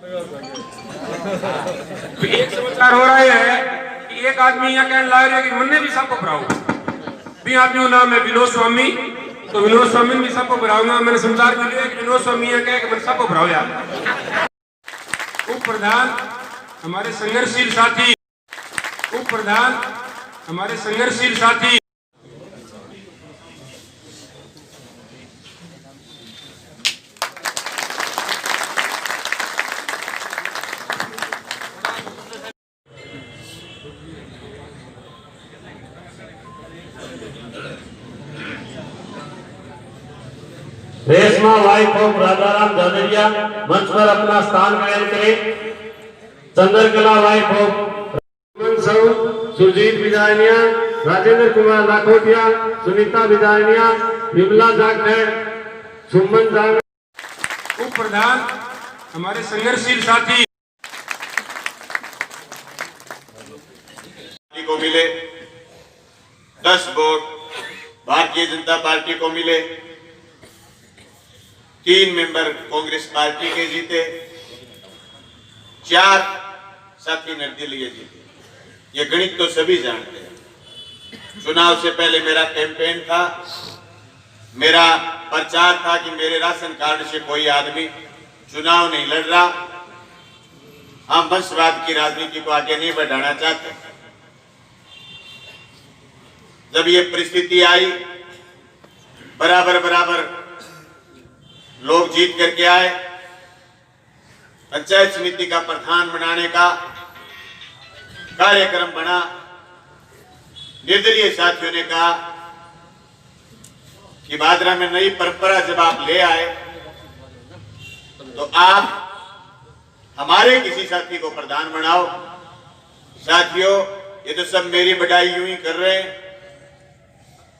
एक समाचार हो रहा है कि एक आदमी यहाँ कहने लग रहा है कि मन्ने भी सबको भराऊ भी आदमी का नाम है विनोद स्वामी, तो विनोद स्वामी भी सबको भराऊंगा। मैंने समाचार मिले कि विनोद स्वामी यहाँ कहे कि मैंने सबको भराऊ यार। उप प्रधान हमारे संघर्षशील साथी, उप प्रधान हमारे संघर्षशील साथी रेशमा वाइफ ऑफ राजाराम झाझड़िया मंच पर अपना स्थान कायम करें। चंद्रकला वाइफ ऑफ सुरजीत बिजानिया, राजेंद्र कुमार लाखोटिया, सुनीता बिजानिया, विमला जाखड़, सुमन जांग। उप प्रधान हमारे संघर्षशील साथी को मिले 10 वोट, भारतीय जनता पार्टी को मिले 3 मेंबर कांग्रेस पार्टी के जीते, 4 साथी निर्दलीय जीते। ये गणित तो सभी जानते हैं। चुनाव से पहले मेरा कैंपेन था, मेरा प्रचार था कि मेरे राशन कार्ड से कोई आदमी चुनाव नहीं लड़ रहा। हम वंशवाद की राजनीति को आगे नहीं बढ़ाना चाहते। जब ये परिस्थिति आई, बराबर बराबर लोग जीत करके आए, पंचायत समिति का प्रधान बनाने का कार्यक्रम बना। निर्दलीय साथियों ने कहा कि भादरा में नई परंपरा जब आप ले आए तो आप हमारे किसी साथी को प्रधान बनाओ। साथियों, ये तो सब मेरी बड़ाई यूं ही कर रहे हैं।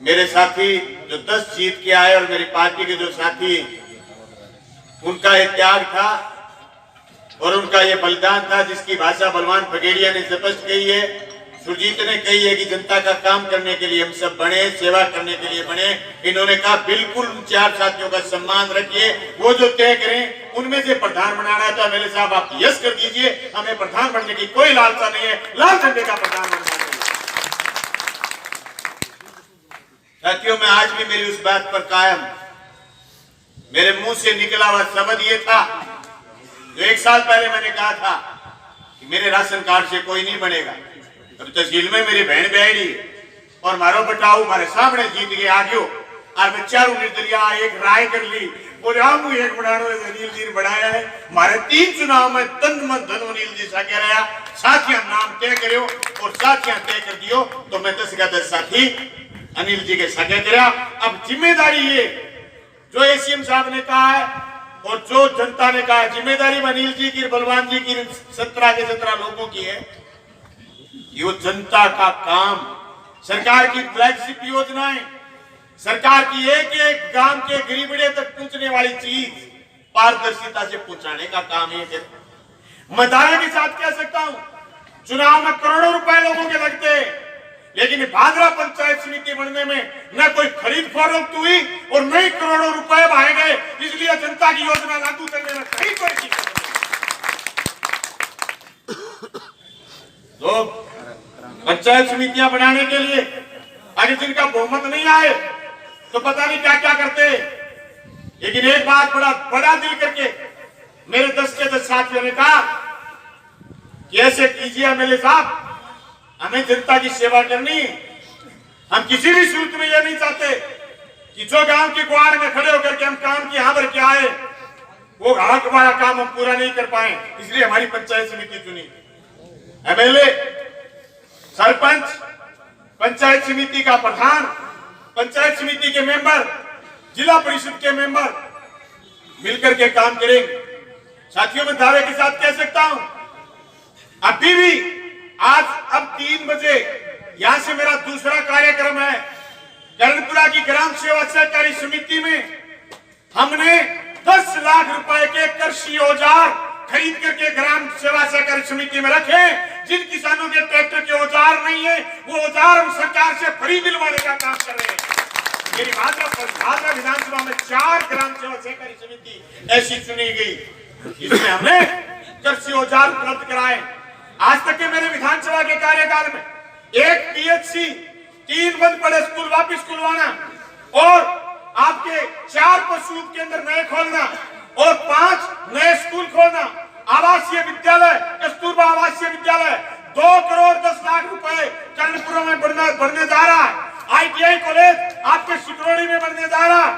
मेरे साथी जो 10 जीत के आए और मेरी पार्टी के जो साथी, उनका ये त्याग था और उनका ये बलिदान था, जिसकी भाषा बलवान फगेड़िया ने स्पष्ट कही है, सुरजीत ने कही है कि जनता का काम करने के लिए हम सब बने, सेवा करने के लिए बने। इन्होंने कहा बिल्कुल उन 4 साथियों का सम्मान रखिए, वो जो तय करें उनमें से प्रधान बनाना था। मेरे साहब आप यस कर दीजिए, हमें प्रधान बनने की कोई लालसा नहीं है, लाल झंडे का प्रधान बनना चाहिए। साथियों, मैं आज भी मेरी उस बात पर कायम। मेरे मुंह से निकला हुआ शब्द ये था जो 1 साल पहले मैंने कहा था कि मेरे राशन कार्ड से कोई नहीं बनेगा। तब तहसील में मेरी बहन बेड़ी और मारो बटाऊ मारे सामने जीत गए आगे और मैं 4 निर्दलीय एक राय कर ली, बोले हम एक बनानो अनिल जी ने बनाया है। मारे 3 चुनाव में तन मन धन अनिल जी सा कह रहा, साथियां नाम तय करो और साथियां तय कर दियो तो मैं 10 का 10 साथी अनिल जी के साथ करा। अब जिम्मेदारी ये जो एसीएम साहब ने कहा है और जो जनता ने कहा, जिम्मेदारी अनिल जी की, बलवान जी की, 17 के 17 लोगों की है। ये जनता का काम, सरकार की फ्लैगशिप योजनाएं, सरकार की एक एक गांव के गरीबड़े तक पहुंचने वाली चीज पारदर्शिता से पहुंचाने का काम है। मैं दावे के साथ कह सकता हूं, चुनाव में करोड़ों रुपए लोगों के लगते, लेकिन भादरा पंचायत समिति बनने में न कोई खरीद फरोख्त हुई और न ही करोड़ों रुपए बहाए गए। इसलिए जनता की योजना लागू करने में कहीं कोई दिक्कत नहीं। तो पंचायत समितियां बनाने के लिए अगर जिनका बहुमत नहीं आए तो पता नहीं क्या क्या करते। लेकिन एक बात बड़ा दिल करके मेरे 10 के 10 साथियों ने कहा कि ऐसे कीजिए एमएलए साहब, हमें जनता की सेवा करनी। हम किसी भी सूरत में यह नहीं चाहते कि जो गांव की गुआड़ में खड़े होकर के हम काम की यहां पर क्या आए, वो हमारा काम हम पूरा नहीं कर पाए। इसलिए हमारी पंचायत समिति चुनी। एमएलए, सरपंच, पंचायत समिति का प्रधान, पंचायत समिति के मेंबर, जिला परिषद के मेंबर मिलकर के काम करेंगे। साथियों, मैं दावे के साथ कह सकता हूं, अभी भी आज अब 3 बजे यहां से मेरा दूसरा कार्यक्रम है। करणपुरा की ग्राम सेवा सहकारी समिति में हमने 10 लाख रुपए के कृषि औजार खरीद करके ग्राम सेवा सहकारी समिति में रखे। जिन किसानों के ट्रैक्टर के औजार नहीं है, वो औजार हम सरकार से फ्री दिलवाने का काम कर रहे हैं। मेरी भाजपा विधानसभा में 4 ग्राम सेवा सहकारी समिति ऐसी चुनी गई, इसमें हमने कृषि औजार उपलब्ध कराए। आज तक के मेरे विधानसभा के कार्यकाल में एक पीएचसी, 3 बंद पड़े स्कूल वापिस खुलवाना और आपके 4 पशु केंद्र नए खोलना और 5 नए स्कूल खोलना, आवासीय विद्यालय, कस्तूरबा आवासीय विद्यालय 2 करोड़ 10 लाख रुपए कर्णपुरा में बढ़ने जा रहा है। ITI कॉलेज आपके सिकरौली में बढ़ने जा रहा है।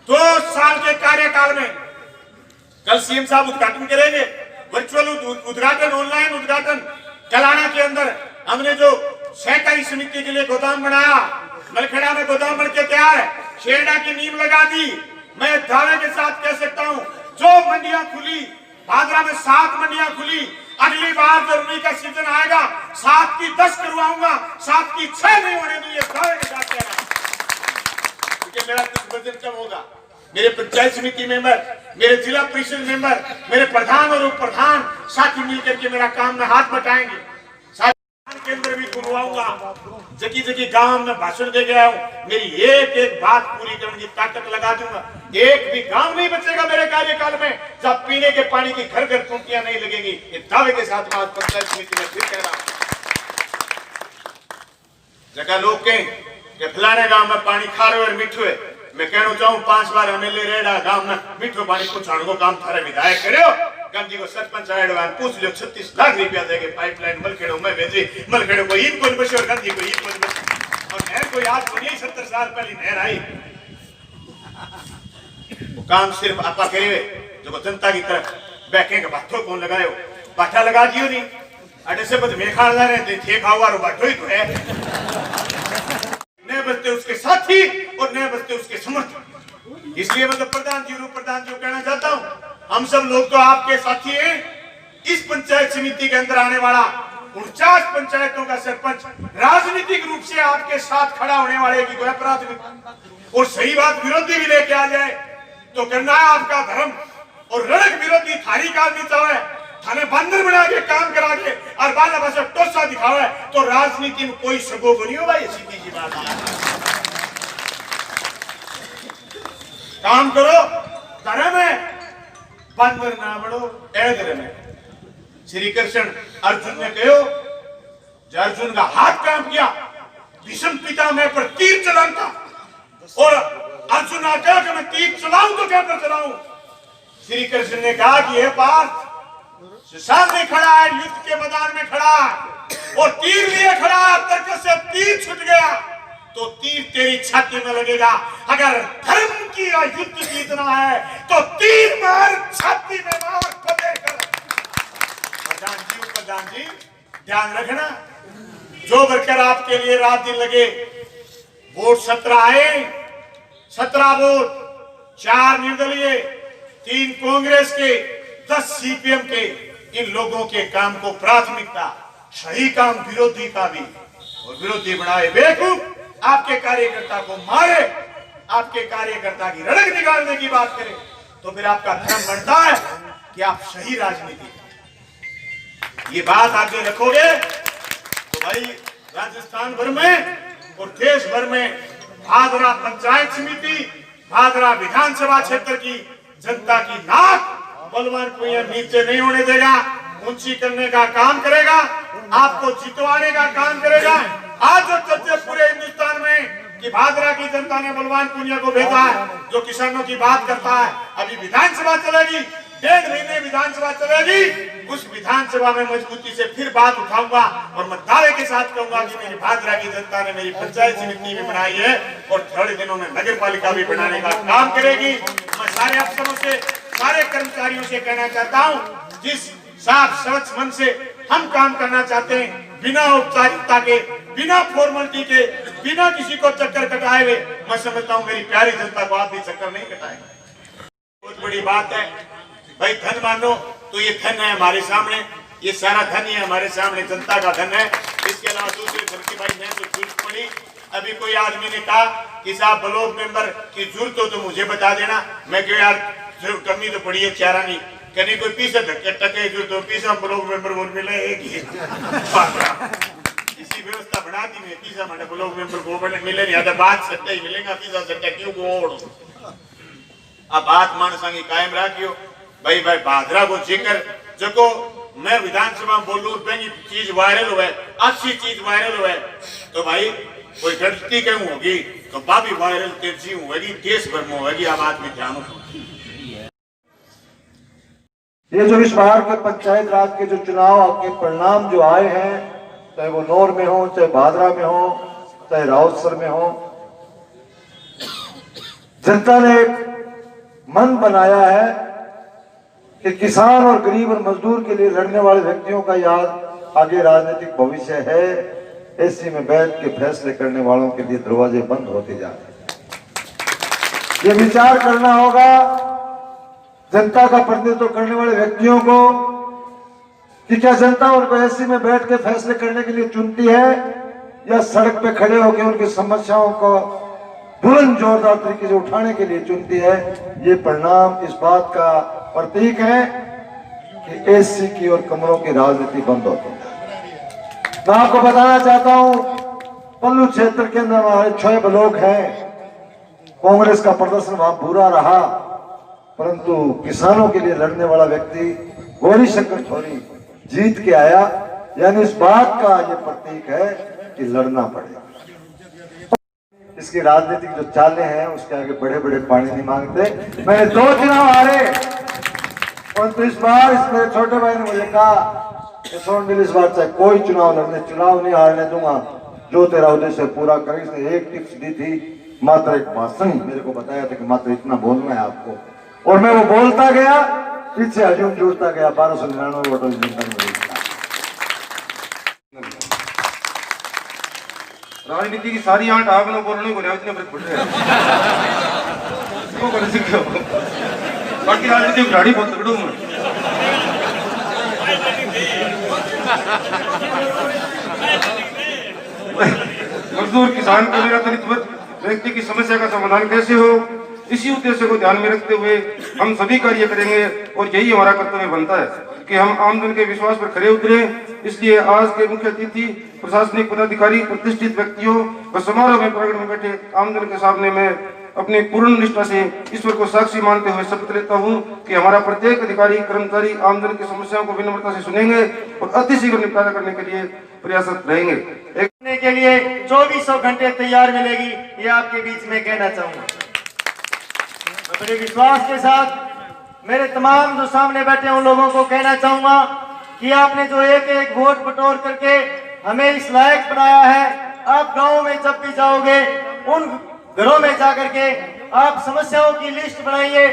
2 साल के कार्यकाल में कल सीएम साहब उद्घाटन करेंगे, वर्चुअल उद्घाटन, ऑनलाइन उद्घाटन। कलाना के अंदर हमने जो सहकारी समिति के लिए गोदाम बनाया, मलखेड़ा में गोदाम बन के तैयार है, शेरडा की नींव लगा दी। मैं दावे के साथ कह सकता हूं, जो मंडियां खुली, भादरा में 7 मंडियां खुली, अगली बार जब रुई का सीजन आएगा 7 की 10 करवाऊंगा, 7 की 6 नहीं होने दूंगा, दावे के साथ कह रहा हूं। क्योंकि मेरा कुछ वजन कम होगा। मेरे पंचायत समिति मेंबर, मेरे जिला परिषद मेंबर, मेरे प्रधान और उप प्रधान साथी मिलकर के मेरा काम में हाथ बटाएंगे। केंद्र भी खुलवाऊंगा, जगह जगह गांव में भाषण दे गया हूं, मेरी एक एक बात पूरी करने की ताकत लगा दूंगा। एक भी गांव नहीं बचेगा मेरे कार्यकाल में जब पीने के पानी की घर घर टूटियां नहीं लगेगी। ये दावे के साथ मैं पंचायत समिति में फिर कह रहा हूं। जगह लोग कहें कि फलाने गांव में पानी खारे और मीठो है, मैं कहना चाहूं 5 बार एमएलए रेडा गांव में मीठो पानी पहुंचाने को काम थारे विधायक करो। गांधी को सरपंच आया पूछ लो, 36 लाख रुपया देंगे पाइपलाइन मलखेड़ो में भेजी, मलखेड़ो को ईद को बचे और गांधी को ईद को बचे। और नहर को याद को नहीं, 70 साल पहले नहर आई। वो काम सिर्फ आपा करे जो जनता की तरफ बैठे का बातों कौन लगायो, बाठा लगा दियो नहीं अटे से बद में खान ला रहे थे खावा बाठो ही तो है। नए बचते उसके साथी और नए बचते उसके समर्थक। इसलिए मतलब प्रधान जी कहना चाहता हूं, हम सब लोग तो आपके साथी हैं। इस पंचायत समिति के अंदर आने वाला 49 पंचायतों का सरपंच राजनीतिक रूप से आपके साथ खड़ा होने वाले की कोई प्राथमिक और सही बात विरोधी भी लेके आ जाए तो करना है आपका धर्म। और रणक विरोधी थारी का आदमी चाहे थाने बंदर बना के काम करा के और बाला भाषा टोसा दिखावे तो राजनीति में कोई सगोग नहीं होगा। ये सीधी सी बात है। काम करो, धर्म है, बंदर ना बड़ो, ऐदर में। श्री कृष्ण अर्जुन ने कहो, जब अर्जुन का हाथ काम किया, भीष्म पिता मैं पर तीर चलाता और अर्जुन ने कहा कि मैं तीर चलाऊं तो क्या पर चलाऊं। श्री कृष्ण ने कहा कि ये पार्थ सामने खड़ा है, युद्ध के मैदान में खड़ा है और तीर लिए खड़ा है, तर्क से तीर छूट गया तो तीर तेरी छाती में लगेगा। अगर धर्म की युद्ध जीतना है तो तीर मार, छाती में मार, फतेह कर। प्रधान जी ध्यान रखना, जो वर्कर आपके लिए रात दिन लगे, वोट 17 आए, 17 वोट, 4 निर्दलीय, 3 कांग्रेस के, 10 सीपीएम के, इन लोगों के काम को प्राथमिकता, सही काम विरोधी का भी, और विरोधी बनाए बेवकूफ, आपके कार्यकर्ता को मारे, आपके कार्यकर्ता की रड़क निकालने की बात करें तो फिर आपका धर्म बनता है कि आप सही राजनीति, ये बात आगे रखोगे तो भाई राजस्थान भर में और देश भर में भादरा पंचायत समिति, भादरा विधानसभा क्षेत्र की जनता की नाक बलवान को यह नीचे नहीं होने देगा, ऊंची करने का काम करेगा, आपको जितवाने का काम करेगा। आज जो चर्चा पूरे हिंदुस्तान में कि भादरा की जनता ने बलवान पुनिया को भेजा है, जो किसानों की बात करता है, अभी विधानसभा चलेगी, 1.5 महीने विधानसभा चलेगी, उस विधानसभा में मजबूती से फिर बात उठाऊंगा और मैं दावे के साथ कहूंगा कि मेरी भादरा की जनता ने मेरी पंचायत समिति भी बनाई है और थोड़े दिनों में नगर पालिका भी बनाने का काम करेगी। मैं सारे अफसरों से, सारे कर्मचारियों से कहना चाहता हूँ, जिस साफ स्वच्छ मन से हम काम करना चाहते हैं, बिना औपचारिकता के, बिना फॉर्मेलिटी के, बिना किसी को चक्कर कटाए हुए, मैं समझता हूँ मेरी प्यारी जनता को आप भी चक्कर नहीं कटाएंगे। बहुत बड़ी बात है भाई, धन मानो तो ये धन है हमारे सामने, ये सारा धन ही हमारे सामने जनता का धन है। इसके अलावा दूसरे धन की भाई नहीं तो जरूरत पड़ी। अभी कोई आदमी ने कहा कि साहब ब्लॉक मेंबर की जरूरत हो तो मुझे बता देना। मैं क्यों यार जरूर कमी तो पड़ी है, चारा नहीं कहीं कोई पीछे धक्के टके जरूरत हो, पीछा ब्लॉक मेंबर वोट मिले एक ही इसी व्यवस्था बना दी है। पीछा मैंने ब्लॉक मेंबर को मिले नहीं, अगर बात सट्टा ही मिलेगा, पीछा सट्टा क्यों गोड़। अब बात मान संगी कायम रखियो। भाई भाई भादरा को जिक्र जको मैं विधानसभा में बोलूं पेंगी चीज वायरल हुआ है, अच्छी चीज वायरल हुआ है, तो भाई कोई गलती क्यों होगी तो बाबी वायरल तेजी होगी, देश भर में होगी। अब आदमी ध्यान रखो। ये जो इस बार के पंचायत राज के जो चुनाव के परिणाम जो आए हैं, चाहे वो नौर में हो, चाहे भादरा में हो, चाहे राउतसर में हो, जनता ने एक मन बनाया है कि किसान और गरीब और मजदूर के लिए लड़ने वाले व्यक्तियों का याद आगे राजनीतिक भविष्य है। एसी में बैठ के फैसले करने वालों के लिए दरवाजे बंद होते जा रहे हैं। ये विचार करना होगा जनता का प्रतिनिधित्व करने वाले व्यक्तियों को कि क्या जनता उनको एसी में बैठ के फैसले करने के लिए चुनती है या सड़क पे खड़े होकर उनकी समस्याओं को बुलंद जोरदार तरीके से उठाने के लिए चुनती है। ये परिणाम इस बात का प्रतीक है कि एसी की और कमरों की राजनीति बंद होती है। मैं आपको बताना चाहता हूं, पल्लू क्षेत्र के अंदर हमारे 6 ब्लॉक हैं। कांग्रेस का प्रदर्शन वहां बुरा रहा, परंतु किसानों के लिए लड़ने वाला व्यक्ति गौरी शंकर छोरी जीत के आया। यानी इस बात का ये प्रतीक है कि लड़ना पड़ेगा। इसकी राजनीतिक जो चालें हैं उसके आगे बड़े बड़े पानी नहीं मांगते। मैंने 2 चुनाव हारे, परंतु इस बार इस मेरे छोटे भाई ने मुझे कहा कि सोनदिल इस बार चाहे कोई चुनाव लड़ने, चुनाव नहीं हारने दूंगा, जो तेरा उद्देश्य पूरा कर। इसने एक टिप्स दी थी, मात्र एक भाषण मेरे को बताया था कि मात्र इतना बोलना है आपको, और मैं वो बोलता गया, पीछे हजूम जुड़ता गया। 1299 वोटों से राजनीति की सारी आंट आग न बोलने को इतने फर्क पड़ रहा है। बाकी राजनीति की गाड़ी बहुत तगड़ू मैं मजदूर किसान के मेरा दलित व्यक्ति की समस्या का समाधान कैसे हो, इसी उद्देश्य को ध्यान में रखते हुए हम सभी कार्य करेंगे और यही हमारा कर्तव्य बनता है कि हम आमजन के विश्वास पर खरे उतरे। इसलिए आज के मुख्य अतिथि, प्रशासनिक पदाधिकारी, प्रतिष्ठित व्यक्तियों व समारोह में प्रांगण में बैठे आमजन के सामने मैं अपनी पूर्ण निष्ठा से ईश्वर को साक्षी मानते हुए शपथ लेता हूं कि हमारा प्रत्येक अधिकारी कर्मचारी आमजन की समस्याओं को विनम्रता से सुनेंगे और अतिशीघ्र निपटारा करने के लिए प्रयासरत रहेंगे। के लिए 2400 घंटे तैयार मिलेगी, ये आपके बीच में कहना चाहूंगा। मैं बड़े विश्वास के साथ मेरे तमाम जो सामने बैठे उन लोगों को कहना चाहूंगा कि आपने जो एक एक वोट बटोर करके हमें इस लायक बनाया है, आप गाँव में जब भी जाओगे उन घरों में जाकर के आप समस्याओं की लिस्ट बनाइए।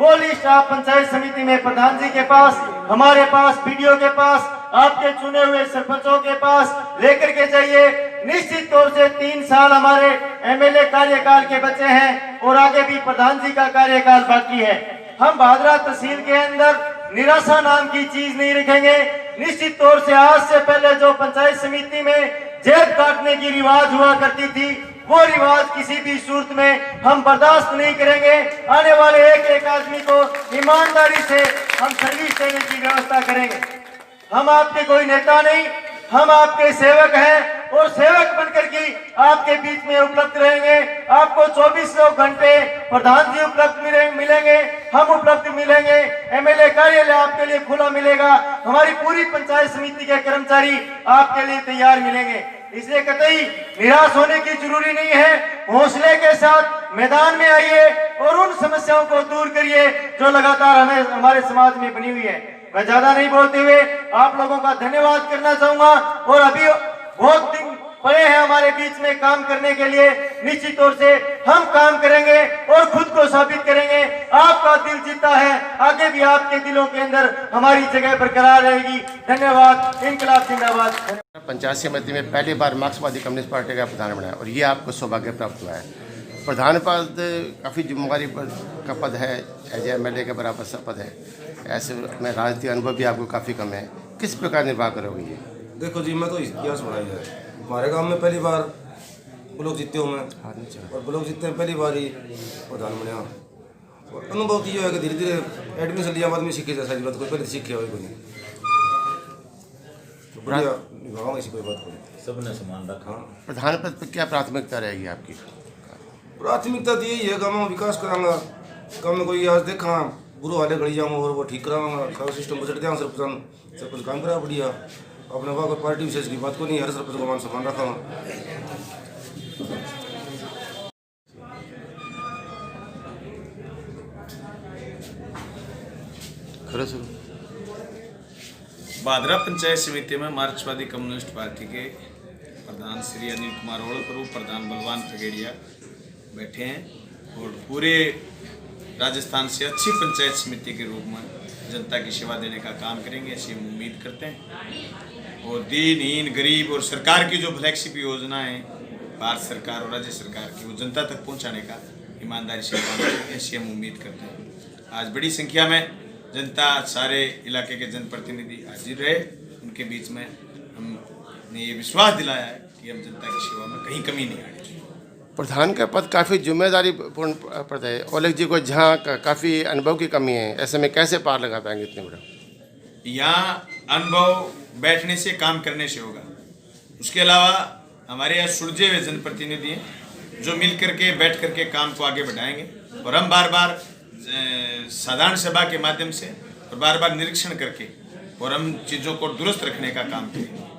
वो लिस्ट आप पंचायत समिति में प्रधान जी के पास, हमारे पास, बीडीओ के पास, आपके चुने हुए सरपंचों के पास लेकर के जाइए। निश्चित तौर से 3 साल हमारे एमएलए कार्यकाल के बचे हैं और आगे भी प्रधान जी का कार्यकाल बाकी है। हम भादरा तहसील के अंदर निराशा नाम की चीज नहीं रखेंगे। निश्चित तौर से आज से पहले जो पंचायत समिति में जेब काटने की रिवाज हुआ करती थी, वो रिवाज किसी भी सूरत में हम बर्दाश्त नहीं करेंगे। आने वाले एक एक आदमी को ईमानदारी से हम सर्विस देने की व्यवस्था करेंगे। हम आपके कोई नेता नहीं, हम आपके सेवक हैं और सेवक बनकर के आपके बीच में उपलब्ध रहेंगे। आपको 2400 घंटे प्रधान जी उपलब्ध मिलेंगे, हम उपलब्ध मिलेंगे, एमएलए कार्यालय आपके लिए खुला मिलेगा, हमारी पूरी पंचायत समिति के कर्मचारी आपके लिए तैयार मिलेंगे। इसलिए कतई निराश होने की जरूरी नहीं है। हौसले के साथ मैदान में आइए और उन समस्याओं को दूर करिए जो लगातार हमारे समाज में बनी हुई है। मैं ज्यादा नहीं बोलते हुए आप लोगों का धन्यवाद करना चाहूंगा और अभी बहुत दिन पड़े हैं हमारे बीच में काम करने के लिए। निश्चित तौर से हम काम करेंगे और खुद को साबित करेंगे। आपका दिल जीता है, आगे भी आपके दिलों के अंदर हमारी जगह बरकरार रहेगी। धन्यवाद। इंकलाब जिंदाबाद। पंचायत समिति में पहली बार मार्क्सवादी कम्युनिस्ट पार्टी का प्रधान बनाया और ये आपको सौभाग्य प्राप्त हुआ है। प्रधान पद काफ़ी जिम्मेवारी का पद है, एज एमएलए के बराबर सा पद है। ऐसे में राजनीतिक अनुभव भी आपको काफ़ी कम है, किस प्रकार निर्वाह करोगे ये? देखो जी, मैं तो इतिहास बनाई है। हमारे गांव में पहली बार ब्लॉक जीते हूँ मैं, और ब्लॉक जीतते हैं पहली बार ही प्रधान बने। और अनुभव ये है कि धीरे धीरे एडमिशन लिया बाद में सीखे जा सारी बात, कोई पहले सीखे हुए कोई नहीं, तो बढ़िया निभाऊंगा, ऐसी कोई बात नहीं, सबने समान रखा। प्रधान पद पर क्या प्राथमिकता रहेगी आपकी? प्राथमिकता तो यही है, गाँव में विकास करांगा। गाँव में कोई आज देखा बुरो वाले गड़ी जाऊँ और वो ठीक कराऊंगा, सारा सिस्टम बजट दिया सरपंच सब कुछ काम करा बढ़िया। अपने वहाँ कोई पार्टी विशेष की बात को नहीं, हर सरपंच को मान सम्मान रखा हूँ। भादरा पंचायत समिति में मार्क्सवादी कम्युनिस्ट पार्टी के प्रधान श्री अनिल कुमार होड़कर, उप प्रधान बलवान फगेड़िया बैठे हैं और पूरे राजस्थान से अच्छी पंचायत समिति के रूप में जनता की सेवा देने का काम करेंगे, ऐसी हम उम्मीद करते हैं। और दीनहीन गरीब और सरकार की जो फ्लैगशिप योजना है भारत सरकार और राज्य सरकार की, वो जनता तक पहुंचाने का ईमानदारी से काम करेंगे, ऐसी हम उम्मीद करते हैं। आज बड़ी संख्या में जनता, सारे इलाके के जनप्रतिनिधि हाजिर रहे, उनके बीच में हमने ये विश्वास दिलाया है कि हम जनता की सेवा में कहीं कमी नहीं आएगी। प्रधान का पद काफ़ी जिम्मेदारी पूर्ण पद है। ओलेख जी को जहाँ काफ़ी अनुभव की कमी है, ऐसे में कैसे पार लगा पाएंगे इतने बड़े? यहाँ अनुभव बैठने से, काम करने से होगा। उसके अलावा हमारे यहाँ सुलझे हुए जनप्रतिनिधि हैं जो मिल करके बैठ करके काम को आगे बढ़ाएंगे। और हम बार बार साधारण सभा के माध्यम से और बार बार निरीक्षण करके और हम चीज़ों को दुरुस्त रखने का काम करेंगे।